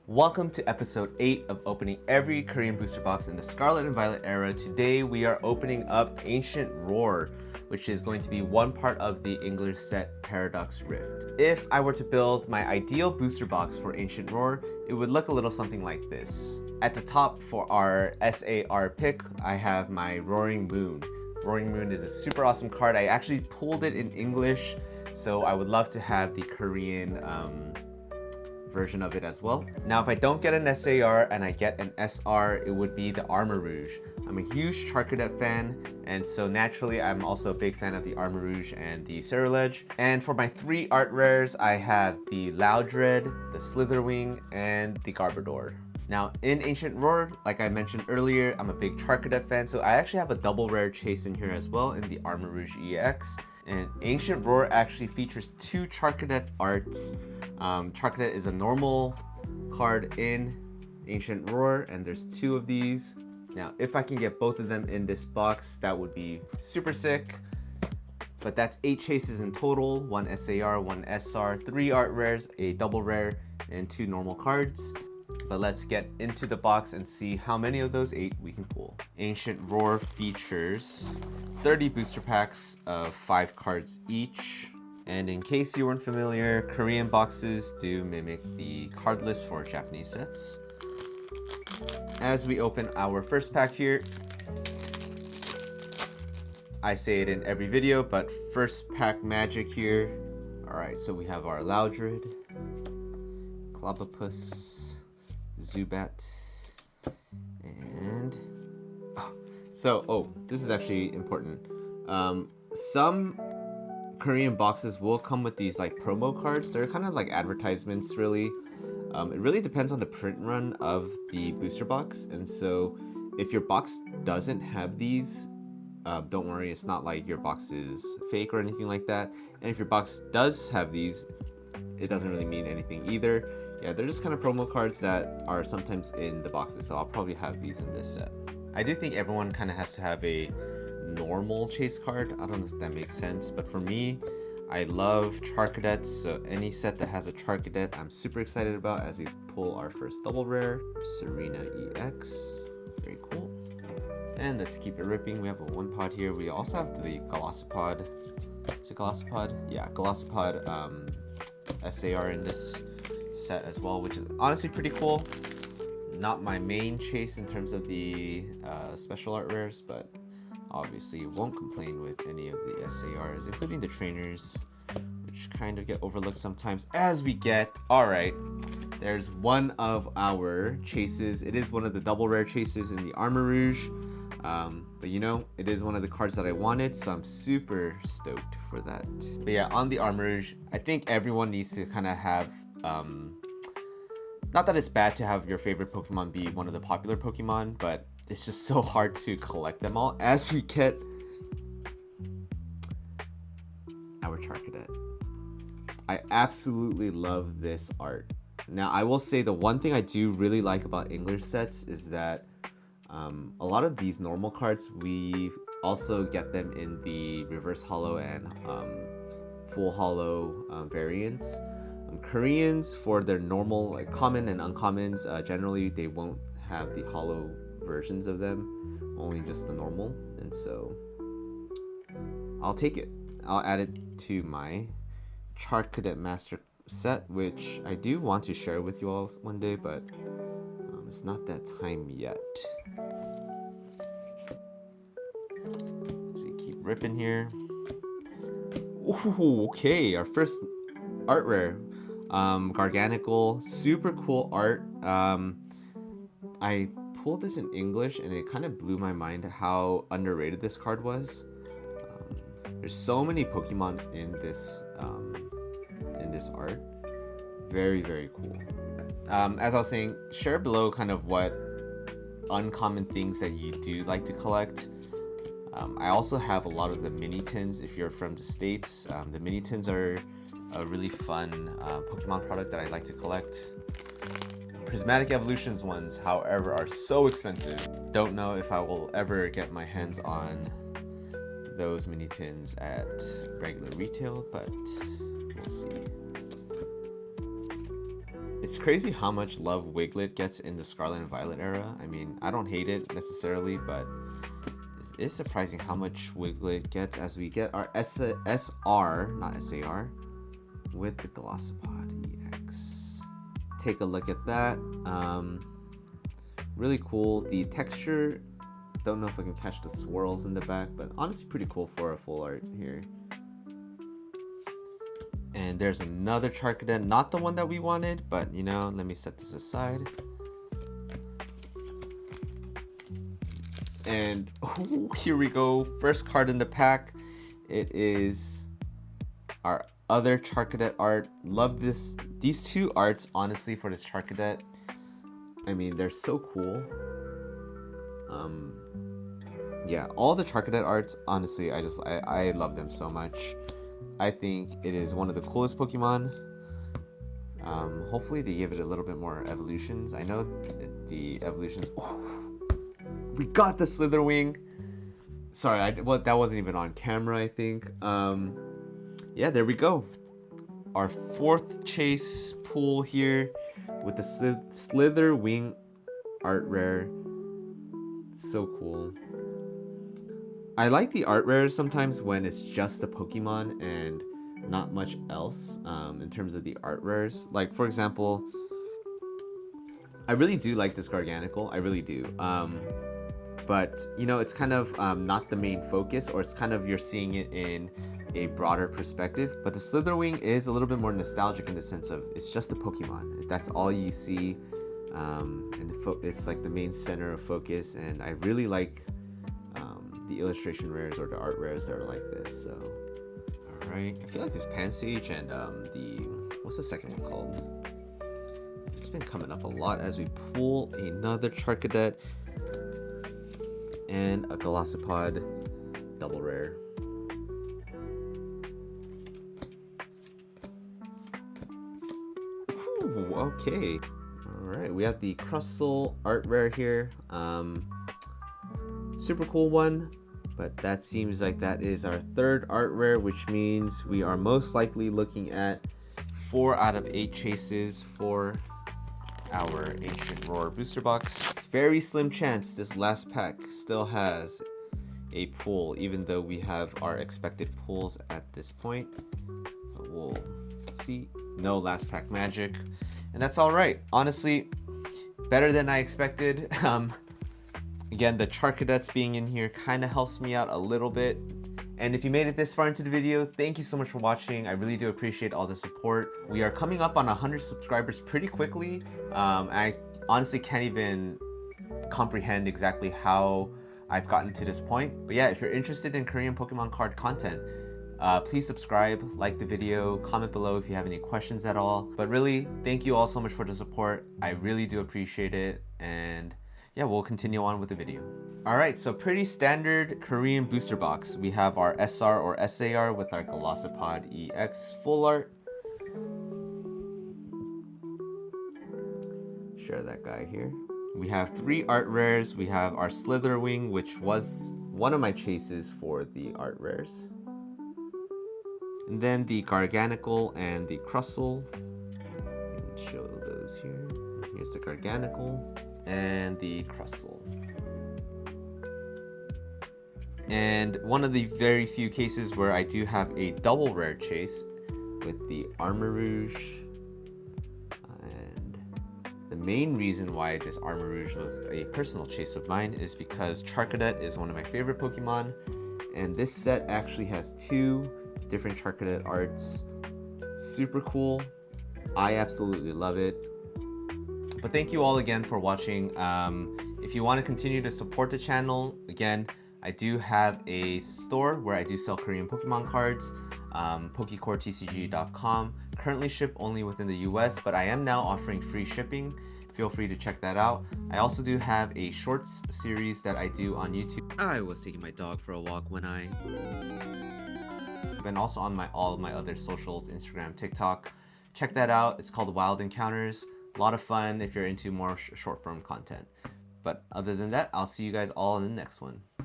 Welcome to episode 8 of opening every Korean booster box in the Scarlet and Violet era. Today we are opening up Ancient Roar, which is going to be one part of the English set Paradox Rift. If I were to build my ideal booster box for Ancient Roar, it would look a little something like this. At the top for our SAR pick, I have my Roaring Moon. Roaring Moon is a super awesome card. I actually pulled it in English, so I would love to have the Korean version of it as well. Now, if I don't get an SAR and I get an SR, it would be the Armor Rouge. I'm a huge Charcadet fan, and so naturally I'm also a big fan of the Armor Rouge and the Cerulege. And for my 3 art rares, I have the Loudred, the Slitherwing, and the Garbodor. Now, in Ancient Roar, like I mentioned earlier, I'm a big Charcadet fan, so I actually have a double rare chase in here as well in the Armor Rouge EX. And Ancient Roar actually features 2 Charcadet arts. Charcadet is a normal card in Ancient Roar, and there's 2 of these. Now, if I can get both of them in this box, that would be super sick. But that's 8 chases in total, 1 SAR, 1 SR, 3 art rares, a double rare, and 2 normal cards. But let's get into the box and see how many of those 8 we can pull. Ancient Roar features 30 booster packs of 5 cards each. And in case you weren't familiar, Korean boxes do mimic the card list for Japanese sets. As we open our first pack here, I say it in every video, but first pack magic here. Alright, so we have our Loudred, Clobbopus, Zubat, and this is actually important. Some Korean boxes will come with these like promo cards. They're kind of like advertisements, really. It really depends on the print run of the booster box, and so if your box doesn't have these, don't worry, it's not like your box is fake or anything like that. And if your box does have these, it doesn't really mean anything either. Yeah, they're just kind of promo cards that are sometimes in the boxes, so I'll probably have these in this set. I do think everyone kind of has to have a normal chase card. I don't know if that makes sense, but for me, I love Charcadets, so any set that has a Charcadet, I'm super excited about as we pull our first double rare, Serena EX. Very cool. And let's keep it ripping. We have a 1 pod here. We also have the Golisopod. Is it Golisopod? Yeah, Golisopod SAR in this set as well, which is honestly pretty cool. Not my main chase in terms of the special art rares, but obviously won't complain with any of the SARs, including the trainers, which kind of get overlooked sometimes as we get. Alright, there's one of our chases. It is one of the double rare chases in the Armor Rouge, but you know, it is one of the cards that I wanted, so I'm super stoked for that. But yeah, on the Armor Rouge, I think everyone needs to kind of have not that it's bad to have your favorite Pokemon be one of the popular Pokemon, but it's just so hard to collect them all as we get our Charcadet. I absolutely love this art. Now, I will say the one thing I do really like about English sets is that a lot of these normal cards, we also get them in the reverse holo and full holo variants. Koreans, for their normal, like common and uncommons, generally they won't have the holo versions of them, only just the normal, and so I'll take it. I'll add it to my Charcadet Master set, which I do want to share with you all one day, but it's not that time yet. So you keep ripping here. Ooh, okay, our first art rare. Garganical, super cool art. I pulled this in English and it kind of blew my mind how underrated this card was. There's so many Pokemon in this art. Very, very cool. As I was saying, share below kind of what uncommon things that you do like to collect. I also have a lot of the mini tins if you're from the States. The mini tins are a really fun Pokemon product that I like to collect. Prismatic Evolutions ones, however, are so expensive. Don't know if I will ever get my hands on those mini tins at regular retail, but we'll see. It's It's crazy how much love Wiglet gets in the Scarlet and Violet era. I mean, I don't hate it necessarily, but it's surprising how much Wiglet gets as we get our SR, not SAR, with the Glossopod EX. Take a look at that. Really cool. The texture, don't know if I can catch the swirls in the back, but honestly pretty cool for a full art here. And there's another Charcadet, not the one that we wanted, but you know, let me set this aside. And ooh, here we go, first card in the pack. It is our other Charcadet art. Love these two arts, honestly, for this Charcadet. I mean, they're so cool. Yeah, all the Charcadet arts, honestly, I love them so much. I think it is one of the coolest Pokemon. Hopefully they give it a little bit more evolutions. I know the evolutions. Oh, we got the Slitherwing. Sorry, that wasn't even on camera, I think. Yeah, there we go. Our fourth chase pool here with the Slitherwing art rare. So cool. I like the art rares sometimes when it's just the Pokemon and not much else in terms of the art rares. Like, for example, I really do like this Garganacl. I really do. But, you know, it's kind of not the main focus, or it's kind of you're seeing it in a broader perspective. But the Slitherwing is a little bit more nostalgic in the sense of it's just the Pokemon. That's all you see. And it's like the main center of focus. And I really like the illustration rares or the art rares that are like this. So all right, I feel like this Pansage and what's the second one called, it's been coming up a lot as we pull another Charcadet and a Glossopod double rare. Ooh, okay, all right, we have the Crustle art rare here. Super cool one, but that seems like that is our third art rare, which means we are most likely looking at 4 out of 8 chases for our Ancient Roar booster box. Very slim chance this last pack still has a pull, even though we have our expected pulls at this point. But we'll see. No last pack magic, and that's all right. Honestly, better than I expected. Again, the Charcadets being in here kind of helps me out a little bit. And if you made it this far into the video, thank you so much for watching. I really do appreciate all the support. We are coming up on 100 subscribers pretty quickly. I honestly can't even comprehend exactly how I've gotten to this point. But yeah, if you're interested in Korean Pokemon card content, please subscribe, like the video, comment below if you have any questions at all. But really, thank you all so much for the support. I really do appreciate it. And yeah, we'll continue on with the video. All right, so pretty standard Korean booster box. We have our SR or SAR with our Glossopod EX full art. Share that guy here. We have 3 art rares. We have our Slitherwing, which was one of my chases for the art rares. And then the Garganacl and the Crustle. Show those here. Here's the Garganacl and the Crustle. And one of the very few cases where I do have a double rare chase with the Armarouge. And the main reason why this Armarouge was a personal chase of mine is because Charcadet is one of my favorite Pokemon, and this set actually has 2 different Charcadet arts. Super cool. I absolutely love it. But thank you all again for watching. If you want to continue to support the channel, again, I do have a store where I do sell Korean Pokemon cards, PokecoreTCG.com. Currently ship only within the US, but I am now offering free shipping. Feel free to check that out. I also do have a shorts series that I do on YouTube. I was taking my dog for a walk when and also on all of my other socials, Instagram, TikTok. Check that out. It's called Wild Encounters. A lot of fun if you're into more short form content. But other than that, I'll see you guys all in the next one.